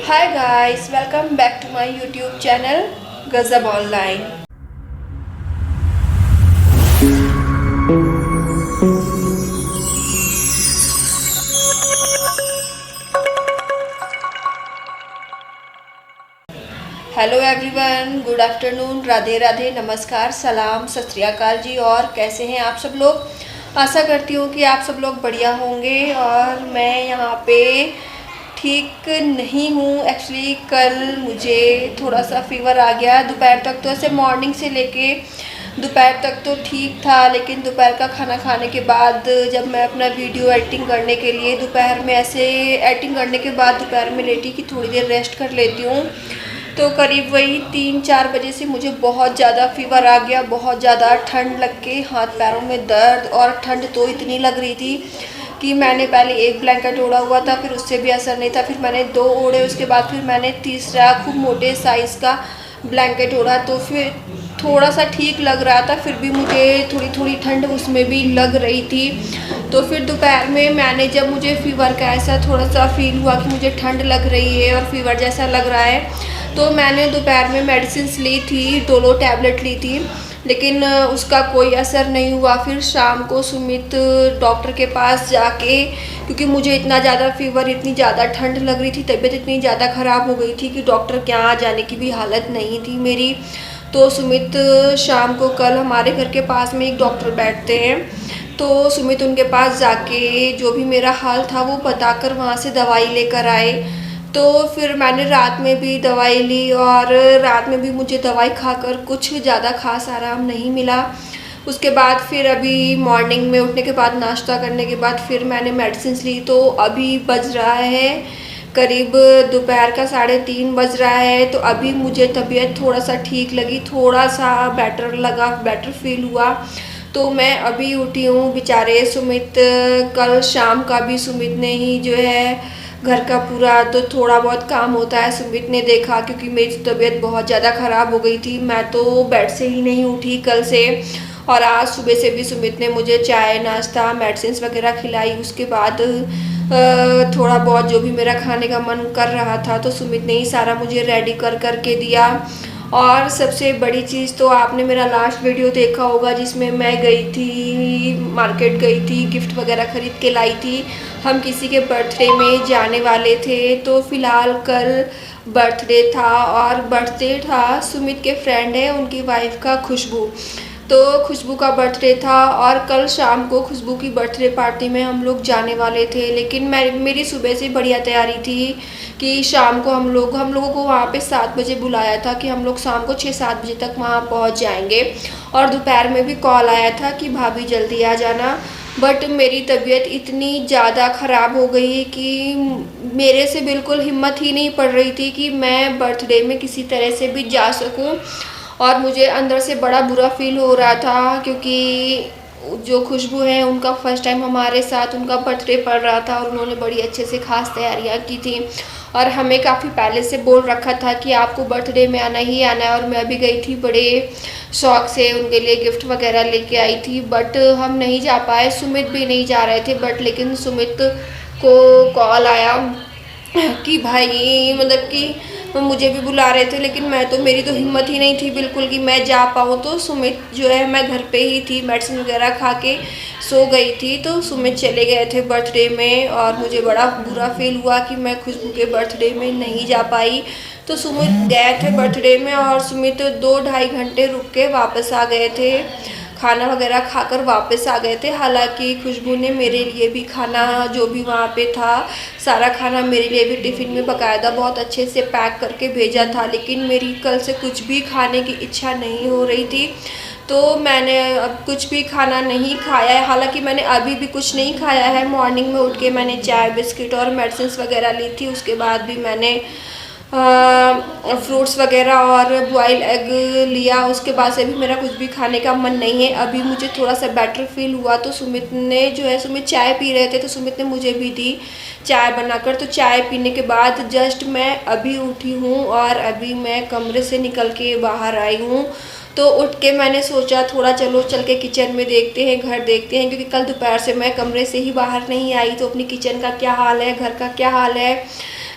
Hi guys, welcome back to my YouTube channel Gazab Online. Hello everyone, good afternoon, Radhe Radhe, नमस्कार, सलाम, सत श्री अकाल जी। और कैसे हैं आप सब लोग। आशा करती हूँ कि आप सब लोग बढ़िया होंगे। और मैं यहाँ पे ठीक नहीं हूँ। एक्चुअली कल मुझे थोड़ा सा फीवर आ गया। दोपहर तक तो ऐसे मॉर्निंग से लेके दोपहर तक तो ठीक था, लेकिन दोपहर का खाना खाने के बाद जब मैं अपना वीडियो एडिटिंग करने के लिए दोपहर में ऐसे एडिटिंग करने के बाद दोपहर में लेटी कि थोड़ी देर रेस्ट कर लेती हूँ, तो करीब वही 3-4 बजे से मुझे बहुत ज़्यादा फीवर आ गया। बहुत ज़्यादा ठंड लग के हाथ पैरों में दर्द, और ठंड तो इतनी लग रही थी कि मैंने पहले एक ब्लैंकेट ओढ़ा हुआ था, फिर उससे भी असर नहीं था, फिर मैंने 2 ओढ़े, उसके बाद फिर मैंने तीसरा खूब मोटे साइज़ का ब्लैंकेट ओढ़ा, तो फिर थोड़ा सा ठीक लग रहा था। फिर भी मुझे थोड़ी थोड़ी ठंड उसमें भी लग रही थी। तो फिर दोपहर में मैंने जब मुझे फ़ीवर का ऐसा थोड़ा सा फील हुआ कि मुझे ठंड लग रही है और फीवर जैसा लग रहा है, तो मैंने दोपहर में मेडिसिन ली थी, डोलो टैबलेट ली थी, लेकिन उसका कोई असर नहीं हुआ। फिर शाम को सुमित डॉक्टर के पास जाके, क्योंकि मुझे इतना ज़्यादा फीवर, इतनी ज़्यादा ठंड लग रही थी, तबीयत इतनी ज़्यादा ख़राब हो गई थी कि डॉक्टर के यहाँ जाने की भी हालत नहीं थी मेरी। तो सुमित शाम को, कल हमारे घर के पास में एक डॉक्टर बैठते हैं, तो सुमित उनके पास जाके जो भी मेरा हाल था वो बताकर वहाँ से दवाई लेकर आए। तो फिर मैंने रात में भी दवाई ली, और रात में भी मुझे दवाई खाकर कुछ ज़्यादा खास आराम नहीं मिला। उसके बाद फिर अभी मॉर्निंग में उठने के बाद, नाश्ता करने के बाद फिर मैंने मेडिसिन ली। तो अभी बज रहा है करीब दोपहर का 3:30 बज रहा है। तो अभी मुझे तबीयत थोड़ा सा ठीक लगी, थोड़ा सा बेटर लगा, बेटर फील हुआ। तो मैं अभी उठी हूँ। बेचारे सुमित, कल शाम का भी सुमित ने ही जो है घर का पूरा, तो थोड़ा बहुत काम होता है, सुमित ने देखा, क्योंकि मेरी तबीयत बहुत ज़्यादा ख़राब हो गई थी। मैं तो बेड से ही नहीं उठी कल से। और आज सुबह से भी सुमित ने मुझे चाय, नाश्ता, मेडिसिन वगैरह खिलाई। उसके बाद थोड़ा बहुत जो भी मेरा खाने का मन कर रहा था, तो सुमित ने ही सारा मुझे रेडी कर करके दिया। और सबसे बड़ी चीज़ तो आपने मेरा लास्ट वीडियो देखा होगा, जिसमें मैं गई थी, मार्केट गई थी, गिफ्ट वगैरह ख़रीद के लाई थी। हम किसी के बर्थडे में जाने वाले थे। तो फ़िलहाल कल बर्थडे था, और बर्थडे था सुमित के फ्रेंड है, उनकी वाइफ का, खुशबू। तो खुशबू का बर्थडे था, और कल शाम को खुशबू की बर्थडे पार्टी में हम लोग जाने वाले थे। लेकिन मेरी सुबह से बढ़िया तैयारी थी कि शाम को हम लोगों को वहाँ पे 7 बजे बुलाया था कि हम लोग शाम को 6-7 बजे तक वहाँ पहुँच जाएंगे। और दोपहर में भी कॉल आया था कि भाभी जल्दी आ जाना। बट मेरी तबीयत इतनी ज़्यादा ख़राब हो गई कि मेरे से बिल्कुल हिम्मत ही नहीं पड़ रही थी कि मैं बर्थडे में किसी तरह से भी जा सकूं। और मुझे अंदर से बड़ा बुरा फील हो रहा था, क्योंकि जो खुशबू है उनका फर्स्ट टाइम हमारे साथ उनका बर्थडे पड़ रहा था, और उन्होंने बड़ी अच्छे से खास तैयारियां की थी, और हमें काफ़ी पहले से बोल रखा था कि आपको बर्थडे में आना ही आना है। और मैं भी गई थी, बड़े शौक से उनके लिए गिफ्ट वगैरह लेके आई थी। बट हम नहीं जा पाए, सुमित भी नहीं जा रहे थे। बट लेकिन सुमित को कॉल आया कि भाई, मतलब कि मुझे भी बुला रहे थे, लेकिन मैं तो, मेरी तो हिम्मत ही नहीं थी बिल्कुल कि मैं जा पाऊँ। तो सुमित जो है, मैं घर पे ही थी, मेडिसिन वगैरह खा के सो गई थी। तो सुमित चले गए थे बर्थडे में, और मुझे बड़ा बुरा फील हुआ कि मैं खुशबू के बर्थडे में नहीं जा पाई। तो सुमित गए थे बर्थडे में, और सुमित 2-2.5 घंटे रुक के वापस आ गए थे, खाना वगैरह खाकर वापस आ गए थे। हालांकि खुशबू ने मेरे लिए भी खाना, जो भी वहाँ पे था, सारा खाना मेरे लिए भी टिफ़िन में बाकायदा बहुत अच्छे से पैक करके भेजा था। लेकिन मेरी कल से कुछ भी खाने की इच्छा नहीं हो रही थी, तो मैंने अब कुछ भी खाना नहीं खाया है। हालांकि मैंने अभी भी कुछ नहीं खाया है। मॉर्निंग में उठ के मैंने चाय, बिस्किट और मेडिसिन वगैरह ली थी। उसके बाद भी मैंने फ्रूट्स वगैरह और बॉयल एग लिया। उसके बाद से भी मेरा कुछ भी खाने का मन नहीं है। अभी मुझे थोड़ा सा बेटर फील हुआ, तो सुमित ने जो है, सुमित चाय पी रहे थे, तो सुमित ने मुझे भी दी चाय बनाकर। तो चाय पीने के बाद जस्ट मैं अभी उठी हूँ, और अभी मैं कमरे से निकल के बाहर आई हूँ। तो उठ के मैंने सोचा थोड़ा चलो चल के किचन में देखते हैं, घर देखते हैं, क्योंकि कल दोपहर से मैं कमरे से ही बाहर नहीं आई। तो अपनी किचन का क्या हाल है, घर का क्या हाल है,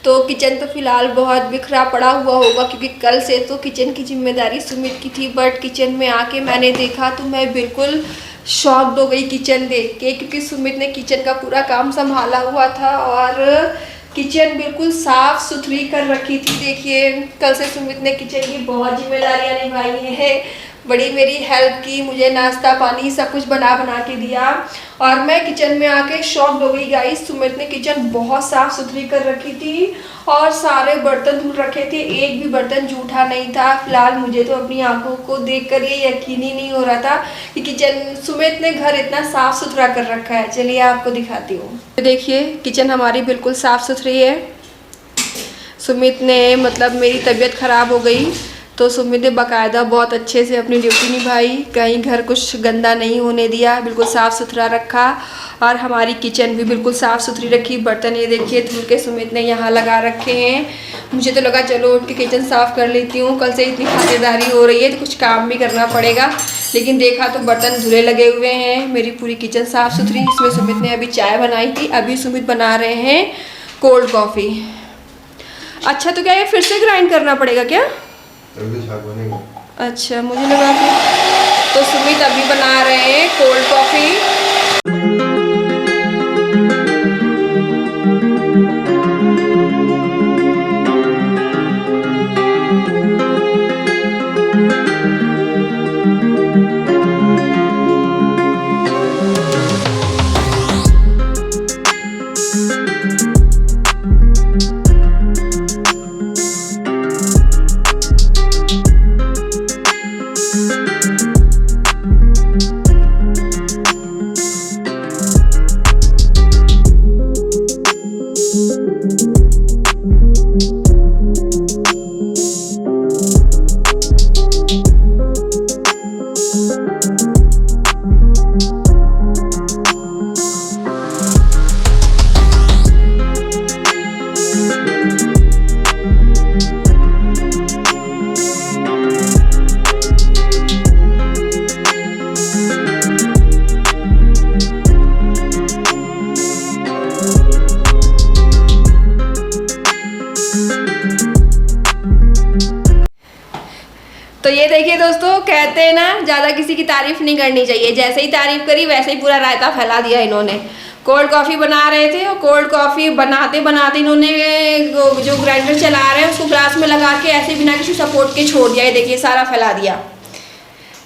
तो किचन तो फिलहाल बहुत बिखरा पड़ा हुआ होगा क्योंकि कल से तो किचन की जिम्मेदारी सुमित की थी, बट किचन में आके मैंने देखा तो मैं बिल्कुल शॉक्ड हो गई किचन देख के, क्योंकि सुमित ने किचन का पूरा काम संभाला हुआ था और किचन बिल्कुल साफ सुथरी कर रखी थी। देखिए कल से सुमित ने किचन की बहुत जिम्मेदारियां निभाई हैं, बड़ी मेरी हेल्प की, मुझे नाश्ता पानी सब कुछ बना के दिया और मैं किचन में आके शॉक्ड हो गई गाइस। सुमित ने किचन बहुत साफ सुथरी कर रखी थी और सारे बर्तन धुल रखे थे, एक भी बर्तन जूठा नहीं था। फिलहाल मुझे तो अपनी आंखों को देखकर ये यकीन ही नहीं हो रहा था कि किचन सुमित ने घर इतना साफ सुथरा कर रखा है। चलिए आपको दिखाती हूँ। देखिए किचन हमारी बिल्कुल साफ सुथरी है। सुमित ने मतलब मेरी तबीयत खराब हो गई तो सुमित ने बाकायदा बहुत अच्छे से अपनी ड्यूटी निभाई, कहीं घर कुछ गंदा नहीं होने दिया, बिल्कुल साफ़ सुथरा रखा और हमारी किचन भी बिल्कुल साफ़ सुथरी रखी। बर्तन ये देखिए धुल के सुमित ने यहाँ लगा रखे हैं। मुझे तो लगा चलो उठ के किचन साफ़ कर लेती हूँ, कल से इतनी खातिरदारी हो रही है तो कुछ काम भी करना पड़ेगा, लेकिन देखा तो बर्तन धुले लगे हुए हैं। मेरी पूरी किचन साफ़ सुथरी। इसमें सुमित ने अभी चाय बनाई थी, अभी सुमित बना रहे हैं कोल्ड कॉफ़ी। अच्छा तो क्या ये फिर से ग्राइंड करना पड़ेगा क्या? अच्छा मुझे लगा कि तो सुमित अभी बना रहे हैं कोल्ड कॉफ़ी। तो ये देखिए दोस्तों, कहते हैं ना ज़्यादा किसी की तारीफ नहीं करनी चाहिए, जैसे ही तारीफ करी वैसे ही पूरा रायता फैला दिया इन्होंने। कोल्ड कॉफ़ी बना रहे थे और कोल्ड कॉफ़ी बनाते बनाते इन्होंने जो ग्राइंडर चला रहे हैं उसको ग्लास में लगा के ऐसे बिना किसी सपोर्ट के छोड़ दिया। ये देखिए सारा फैला दिया।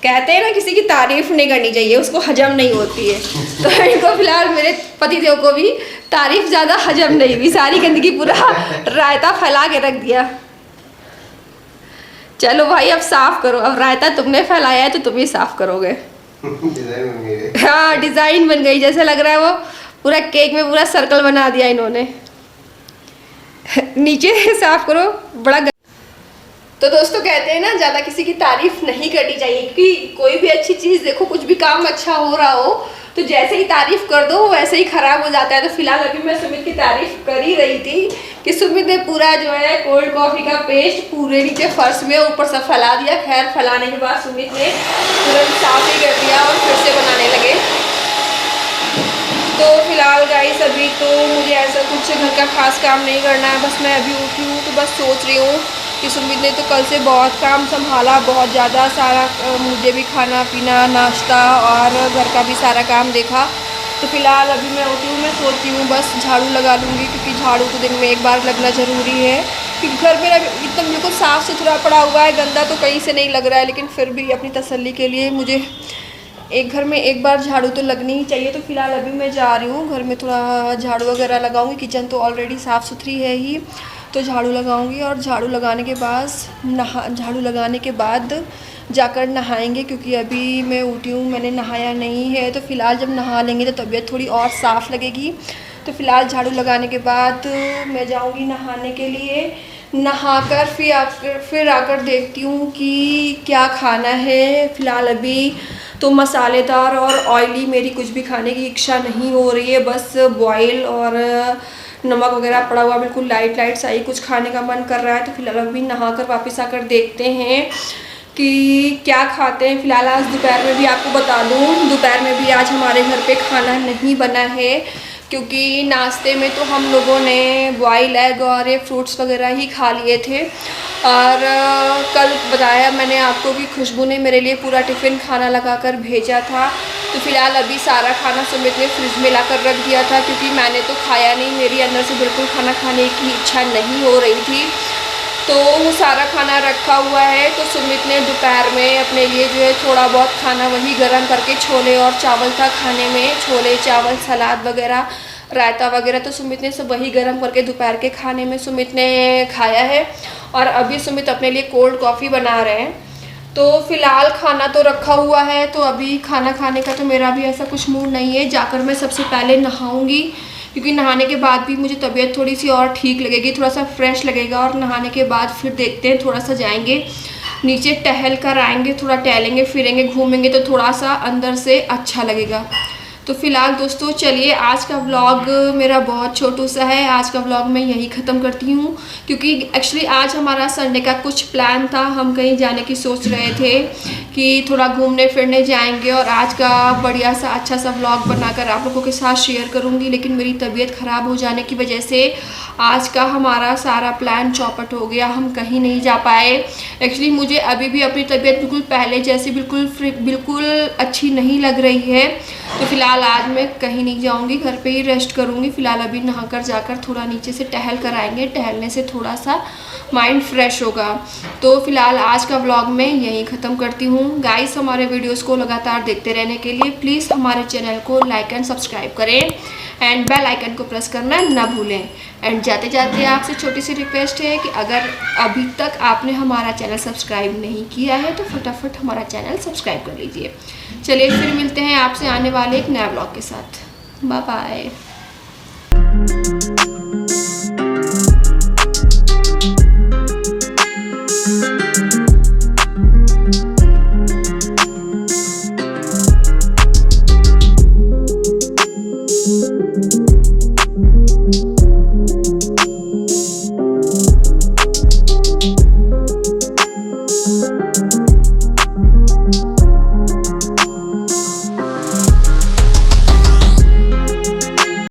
कहते हैं ना किसी की तारीफ नहीं करनी चाहिए, उसको हजम नहीं होती है। तो इनको फिलहाल मेरे पतिदेव को भी तारीफ ज़्यादा हजम नहीं हुई, सारी गंदगी पूरा रायता फैला के रख दिया। चलो भाई अब साफ करो, अब रायता तुमने फैलाया है तो तुम ही साफ करोगे। डिजाइन बन गई। हाँ डिजाइन बन गई, जैसे लग रहा है वो पूरा केक में पूरा सर्कल बना दिया इन्होंने। नीचे साफ करो बड़ा तो दोस्तों कहते हैं ना ज़्यादा किसी की तारीफ नहीं करनी चाहिए, क्योंकि कोई भी अच्छी चीज़ देखो, कुछ भी काम अच्छा हो रहा हो तो जैसे ही तारीफ कर दो वैसे ही खराब हो जाता है। तो फिलहाल अभी मैं सुमित की तारीफ कर ही रही थी कि सुमित ने पूरा जो है कोल्ड कॉफ़ी का पेस्ट पूरे नीचे फर्श में ऊपर सब फैला दिया। खैर फैलाने के बाद सुमित ने तुरंत साफ ही कर दिया और फिर से बनाने लगे। तो फिलहाल गाइस अभी तो मुझे ऐसा कुछ घर का खास काम नहीं करना है, बस मैं अभी उठी हूँ तो बस सोच रही हूँ कि सुमित ने तो कल से बहुत काम संभाला, बहुत ज़्यादा सारा, मुझे भी खाना पीना नाश्ता और घर का भी सारा काम देखा। तो फिलहाल अभी मैं उठी हूँ, मैं सोचती हूँ बस झाड़ू लगा लूँगी, क्योंकि झाड़ू तो दिन में एक बार लगना ज़रूरी है। क्योंकि घर मेरा एकदम बिल्कुल साफ़ सुथरा पड़ा हुआ है, गंदा तो कहीं से नहीं लग रहा है, लेकिन फिर भी अपनी तसल्ली के लिए मुझे एक घर में एक बार झाड़ू तो लगनी ही चाहिए। तो फिलहाल अभी मैं जा रही हूँ घर में थोड़ा झाड़ू वगैरह लगाऊंगी। किचन तो ऑलरेडी साफ़ सुथरी है ही, तो झाड़ू लगाऊंगी और झाड़ू लगाने के बाद जाकर नहाएंगे, क्योंकि अभी मैं उठी हूँ, मैंने नहाया नहीं है। तो फिलहाल जब नहा लेंगे तो तबीयत थोड़ी और साफ़ लगेगी। तो फिलहाल झाड़ू लगाने के बाद मैं जाऊँगी नहाने के लिए। नहाकर फिर आकर देखती हूँ कि क्या खाना है। फ़िलहाल अभी तो मसालेदार और ऑयली मेरी कुछ भी खाने की इच्छा नहीं हो रही है, बस बॉयल और नमक वगैरह पड़ा हुआ बिल्कुल लाइट सा ही कुछ खाने का मन कर रहा है। तो फिलहाल अभी नहाकर वापस आकर देखते हैं कि क्या खाते हैं। फ़िलहाल आज दोपहर में भी आपको बता दूँ, दोपहर में भी आज हमारे घर पे खाना नहीं बना है, क्योंकि नाश्ते में तो हम लोगों ने बॉयल एग और ये फ्रूट्स वगैरह ही खा लिए थे। और कल बताया मैंने आपको कि खुशबू ने मेरे लिए पूरा टिफ़िन खाना लगा कर भेजा था। तो फ़िलहाल अभी सारा खाना सुमित ने फ्रिज में ला कर रख दिया था, क्योंकि मैंने तो खाया नहीं, मेरी अंदर से बिल्कुल खाना खाने की इच्छा नहीं हो रही थी। तो वो सारा खाना रखा हुआ है। तो सुमित ने दोपहर में अपने लिए जो है थोड़ा बहुत खाना वही गर्म करके, छोले और चावल था खाने में, छोले चावल सलाद वगैरह रायता वगैरह, तो सुमित ने सब वही गर्म करके दोपहर के खाने में सुमित ने खाया है। और अभी सुमित अपने लिए कोल्ड कॉफ़ी बना रहे हैं। तो फ़िलहाल खाना तो रखा हुआ है, तो अभी खाना खाने का तो मेरा भी ऐसा कुछ मूड नहीं है। जाकर मैं सबसे पहले नहाऊंगी, क्योंकि नहाने के बाद भी मुझे तबीयत थोड़ी सी और ठीक लगेगी, थोड़ा सा फ्रेश लगेगा। और नहाने के बाद फिर देखते हैं, थोड़ा सा जाएंगे नीचे, टहल कर आएंगे, थोड़ा टहलेंगे फिरेंगे घूमेंगे, तो थोड़ा सा अंदर से अच्छा लगेगा। तो फ़िलहाल दोस्तों चलिए, आज का व्लॉग मेरा बहुत छोटू सा है। आज का व्लॉग मैं यहीं ख़त्म करती हूँ, क्योंकि एक्चुअली आज हमारा संडे का कुछ प्लान था। हम कहीं जाने की सोच रहे थे कि थोड़ा घूमने फिरने जाएंगे, और आज का बढ़िया सा अच्छा सा व्लॉग बनाकर आप लोगों के साथ शेयर करूँगी। लेकिन मेरी तबीयत ख़राब हो जाने की वजह से आज का हमारा सारा प्लान चौपट हो गया, हम कहीं नहीं जा पाए। एक्चुअली मुझे अभी भी अपनी तबीयत बिल्कुल पहले जैसी बिल्कुल अच्छी नहीं लग रही है। तो फ़िलहाल आज मैं कहीं नहीं जाऊंगी, घर पे ही रेस्ट करूंगी। फ़िलहाल अभी नहाकर जाकर थोड़ा नीचे से टहल कर आएंगे, टहलने से थोड़ा सा माइंड फ्रेश होगा। तो फ़िलहाल आज का व्लॉग मैं यहीं ख़त्म करती हूँ। गाइस, हमारे वीडियोस को लगातार देखते रहने के लिए प्लीज़ हमारे चैनल को लाइक एंड सब्सक्राइब करें, एंड बेल आइकन को प्रेस करना ना भूलें। एंड जाते जाते आपसे छोटी सी रिक्वेस्ट है कि अगर अभी तक आपने हमारा चैनल सब्सक्राइब नहीं किया है तो फटाफट हमारा चैनल सब्सक्राइब कर लीजिए। चलिए फिर मिलते हैं आपसे आने वाले एक नया व्लॉग के साथ। Bye bye.